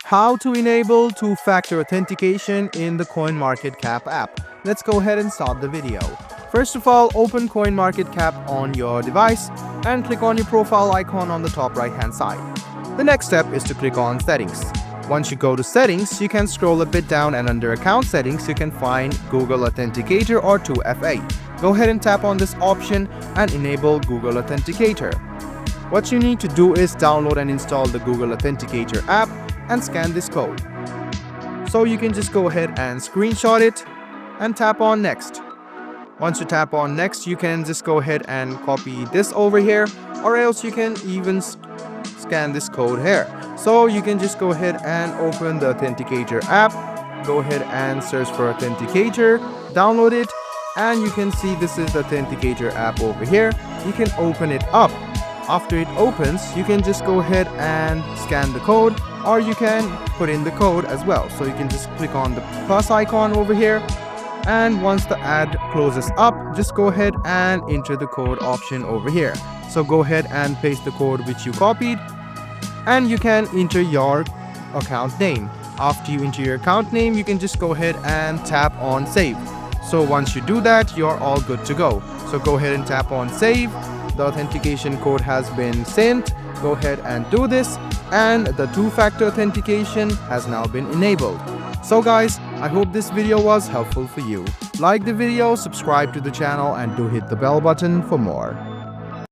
How to enable two-factor authentication in the CoinMarketCap app. Let's go ahead and start the video. First of all, open CoinMarketCap on your device and click on your profile icon on the top right hand side. The next step is to click on Settings. Once you go to Settings, you can scroll a bit down and under Account Settings, you can find Google Authenticator or 2FA. Go ahead and tap on this option and enable Google Authenticator. What you need to do is download and install the Google Authenticator app and scan this code. So you can just go ahead and screenshot it and tap on Next. Once you tap on Next, you can just go ahead and copy this over here, or else you can even scan this code here. So you can just go ahead and open the Authenticator app, go ahead and search for Authenticator, download it, and you can see this is the Authenticator app over here. You can open it up. After it opens, you can just go ahead and scan the code, or you can put in the code as well. So you can just click on the plus icon over here, and once the ad closes up, just go ahead and enter the code option over here. So go ahead and paste the code which you copied, and you can enter your account name. After you enter your account name, you can just go ahead and tap on Save. So once you do that, you're all good to go. So go ahead and tap on Save. The authentication code has been sent. Go ahead and do this, and the two-factor authentication has now been enabled. So guys, I hope this video was helpful for you. Like the video, subscribe to the channel, and do hit the bell button for more.